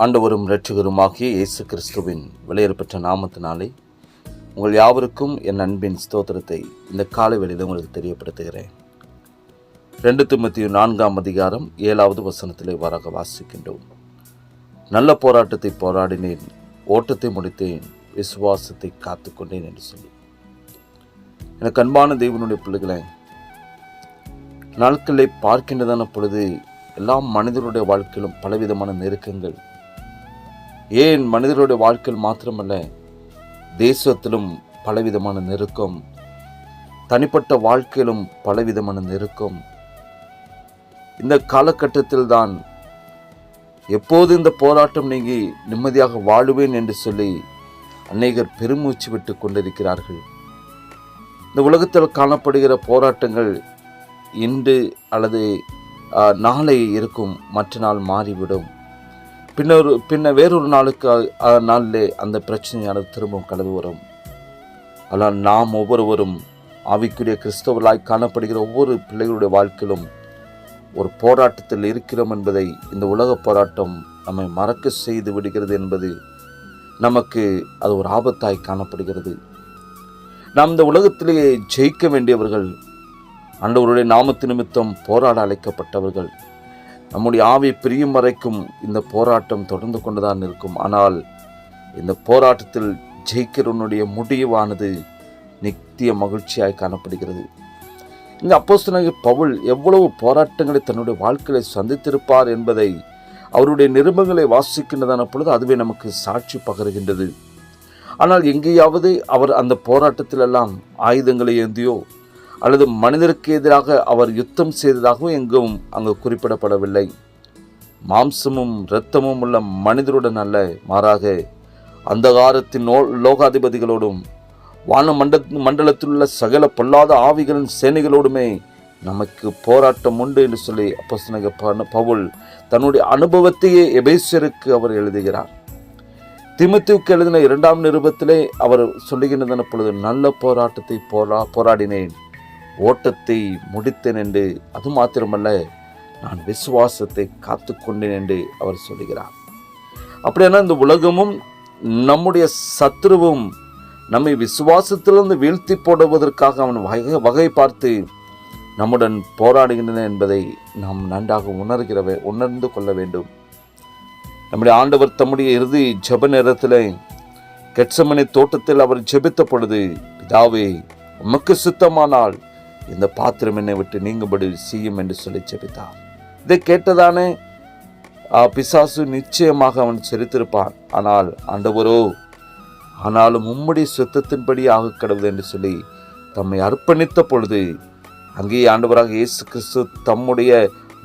ஆண்டவரும் இரட்சகருமாகிய இயேசு கிறிஸ்துவின் விலையேறப்பெற்ற நாமத்தினாலே உங்கள் யாவருக்கும் என் அன்பின் ஸ்தோத்திரத்தை இந்த காலை வேளையில் உங்களுக்கு தெரியப்படுத்துகிறேன். 2 தீமோத்தேயு 4ஆம் அதிகாரம் 7வது வசனத்திலே இவ்வாறாக வாசிக்கின்றோம். நல்ல போராட்டத்தை போராடினேன், ஓட்டத்தை முடித்தேன், விசுவாசத்தை காத்துக்கொண்டேன் என்று சொல்லி. எனக்கு அன்பான தேவனுடைய பிள்ளைகளை, நாட்களை பார்க்கின்றதான பொழுது எல்லா மனிதருடைய வாழ்க்கையிலும் பலவிதமான நெருக்கங்கள், ஏன் மனிதருடைய வாழ்க்கையில் மாத்திரமல்ல, தேசத்திலும் பலவிதமான நெருக்கம், தனிப்பட்ட வாழ்க்கையிலும் பலவிதமான நெருக்கம். இந்த காலகட்டத்தில் தான் எப்போது இந்த போராட்டம் நீங்கி நிம்மதியாக வாழுவேன் என்று சொல்லி அநேகர் பெருமூச்சு விட்டு கொண்டிருக்கிறார்கள். இந்த உலகத்தில் காணப்படுகிற போராட்டங்கள் இன்று நாளை இருக்கும், மற்ற நாள் மாறிவிடும். பின்னர் வேறொரு நாளிலே அந்த பிரச்சனையானது திரும்பவும் கடந்து வரும். ஆனால் நாம் ஒவ்வொருவரும் ஆவிக்குரிய கிறிஸ்தவர்களாய் காணப்படுகிற ஒவ்வொரு பிள்ளைகளுடைய வாழ்க்கையிலும் ஒரு போராட்டத்தில் இருக்கிறோம் என்பதை இந்த உலக போராட்டம் நம்மை மறக்க செய்து விடுகிறது என்பது நமக்கு அது ஒரு ஆபத்தாய் காணப்படுகிறது. நாம் இந்த உலகத்திலேயே ஜெயிக்க வேண்டியவர்கள், ஆண்டவருடைய நாமத்து நிமித்தம் போராட அழைக்கப்பட்டவர்கள். நம்முடைய ஆவி பிரியும் வரைக்கும் இந்த போராட்டம் தொடர்ந்து கொண்டுதான் இருக்கும். ஆனால் இந்த போராட்டத்தில் ஜெயிக்கிறவனுடைய முடிவானது நித்திய மகிழ்ச்சியாய் காணப்படுகிறது. இந்த அப்போஸ்தலனாகிய பவுல் எவ்வளவு போராட்டங்களை தன்னுடைய வாழ்க்கையை சந்தித்திருப்பார் என்பதை அவருடைய நிருபங்களை வாசிக்கின்றதான பொழுது அதுவே நமக்கு சாட்சி பகருகின்றது. ஆனால் எங்கேயாவது அவர் அந்த போராட்டத்திலெல்லாம் ஆயுதங்களை ஏந்தியோ அல்லது மனிதருக்கு எதிராக அவர் யுத்தம் செய்ததாகவும் எங்கும் அங்கு குறிப்பிடப்படவில்லை. மாம்சமும் இரத்தமும் உள்ள மனிதருடன் அல்ல, மாறாக அந்தகாரத்தின் லோகாதிபதிகளோடும் வான மண்டலத்தில் உள்ள சகல பொல்லாத ஆவிகளின் சேனைகளோடுமே நமக்கு போராட்டம் உண்டு என்று சொல்லி அப்போஸ்தலனாகிய பவுல் தன்னுடைய அனுபவத்தையே எபேசியருக்கு அவர் எழுதுகிறார். தீமோத்தேயுவுக்கு எழுதின 2ஆம் நிருபத்திலே அவர் சொல்லுகின்றதன பொழுது, நல்ல போராட்டத்தை போராடினேன், ஓட்டத்தை முடித்தேன் என்று, அது மாத்திரமல்ல, நான் விசுவாசத்தை காத்துக்கொண்டேன் என்று அவர் சொல்லுகிறார். அப்படியான இந்த உலகமும் நம்முடைய சத்துருவும் நம்மை விசுவாசத்திலிருந்து வீழ்த்தி போடுவதற்காக அவன் வகை பார்த்து நம்முடன் போராடுகின்றன என்பதை நாம் நன்றாக உணர்ந்து கொள்ள வேண்டும். நம்முடைய ஆண்டவர் தம்முடைய இறுதி ஜெப நேரத்தில் கெத்செமனே தோட்டத்தில் அவர் ஜெபித்த பொழுது, பிதாவே உமக்கு சித்தமானால் இந்த பாத்திரம் என்னை விட்டு நீங்கும்படி செய்யும் என்று சொல்லி ஜெபித்தார். இதை கேட்டதானே பிசாசு நிச்சயமாக அவன் சிரித்திருப்பான். ஆனால் ஆண்டவரோ, ஆனாலும் உம்முடைய சித்தத்தின்படி ஆக கடவுது என்று சொல்லி தம்மை அர்ப்பணித்த பொழுது அங்கேயே ஆண்டவராக இயேசு கிறிஸ்து தம்முடைய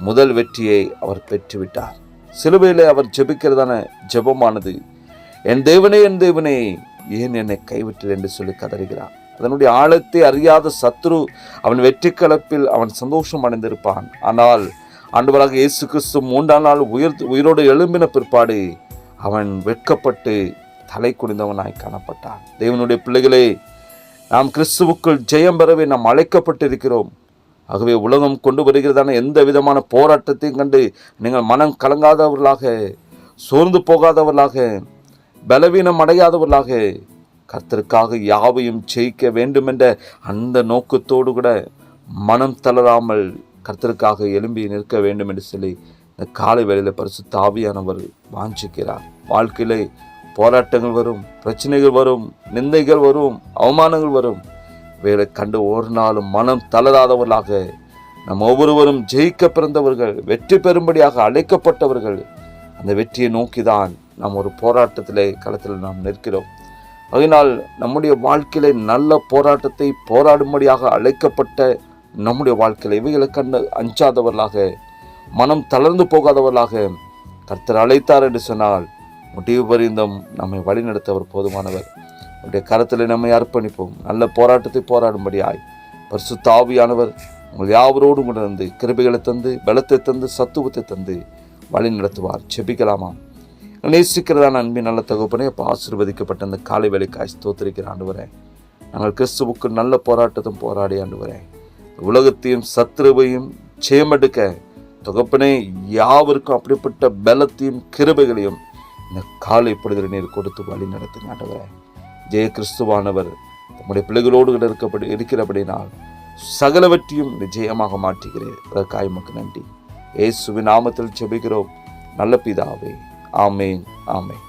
முதல் வெற்றியை அவர் பெற்றுவிட்டார். சிலுவையிலே அவர் ஜெபிக்கிறதான ஜெபமானது, என் தேவனே என் தேவனே ஏன் என்னை கைவிட்டீர் என்று சொல்லி கதறுகிறார். அதனுடைய ஆழத்தை அறியாத சத்ரு அவன் வெற்றி களப்பில் அவன் சந்தோஷம் அடைந்திருப்பான். ஆனால் ஆண்டவராக இயேசு கிறிஸ்து 3ஆம் நாள் உயிரோடு எழும்பின பிற்பாடு அவன் வெட்கப்பட்டு தலை குனிந்தவனாய் காணப்பட்டான். தேவனுடைய பிள்ளைகளே, நாம் கிறிஸ்துவுக்குள் ஜெயம் பெறவே நாம் அழைக்கப்பட்டிருக்கிறோம். ஆகவே உலகம் கொண்டு வருகிறதான எந்த விதமான போராட்டத்தையும் கண்டு நீங்கள் மனம் கலங்காதவர்களாக, சோர்ந்து போகாதவர்களாக, பலவீனம் அடையாதவர்களாக, கர்த்தருக்காக யாவையும் ஜெயிக்க வேண்டும் என்ற அந்த நோக்கத்தோடு கூட மனம் தளராமல் கர்த்தருக்காக எழும்பி நிற்க வேண்டும் என்று சொல்லி இந்த காலை வேளையில் பரிசுத்த ஆவியானவர் வாஞ்சிக்கிறார். வாழ்க்கையிலே போராட்டங்கள் வரும், பிரச்சனைகள் வரும், நிந்தைகள் வரும், அவமானங்கள் வரும். வேலை கண்டு ஒரு நாளும் மனம் தளராதவர்களாக, நம் ஒவ்வொருவரும் ஜெயிக்க பிறந்தவர்கள், வெற்றி பெறும்படியாக அழைக்கப்பட்டவர்கள். அந்த வெற்றியை நோக்கிதான் நாம் ஒரு போராட்டத்திலே களத்தில் நாம் நிற்கிறோம். அதனால் நம்முடைய வாழ்க்கையில நல்ல போராட்டத்தை போராடும்படியாக அழைக்கப்பட்ட நம்முடைய வாழ்க்கையில இவைகளை கண்டு அஞ்சாதவர்களாக, மனம் தளர்ந்து போகாதவர்களாக கர்த்தர் அழைத்தார் என்று சொன்னால் முடிவு பரிந்தும் நம்மை வழிநடத்தவர் போதுமானவர். அவருடைய கரத்தில் நம்மை அர்ப்பணிப்போம். நல்ல போராட்டத்தை போராடும்படியாய் பரிசுத்த ஆவியானவர் உங்கள் யாவரோடும் கூட இருந்து கிருபைகளை தந்து, பலத்தை தந்து, சத்துவத்தை தந்து வழி நடத்துவார். செபிக்கலாமா? நேசிக்கிறதான அன்பின் நல்ல தகப்பனே, அப்போ ஆசீர்வதிக்கப்பட்ட அந்த காலை வேளைக்காய் ஸ்தோத்திரிக்கிற ஆண்டவரே, நாங்கள் கிறிஸ்துவுக்கு நல்ல போராட்டத்தும் போராடி ஆண்டவரே, உலகத்தையும் சத்துருவையும் ஜெயமெடுக்க தகப்பனே யாவருக்கும் அப்படிப்பட்ட பலத்தையும் கிருபைகளையும் இந்த காலை பொழுதில் நீர் கொடுத்து வழி நடத்துங்க ஆண்டவரே. ஜெய கிறிஸ்துவானவர் நம்முடைய பிள்ளைகளோடு இருக்கிறபடினால் சகலவற்றையும் ஜெயமாக மாற்றுகிறேன். அதற்காக உமக்கு நன்றி. இயேசுவின் நாமத்தில் ஜெபிக்கிறோம் நல்ல பிதாவே. ஆமேன், ஆமேன்.